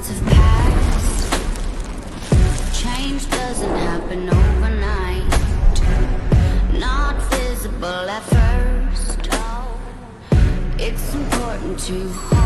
nights have passed. Change doesn't happen overnight. Not visible at first. It's important to hold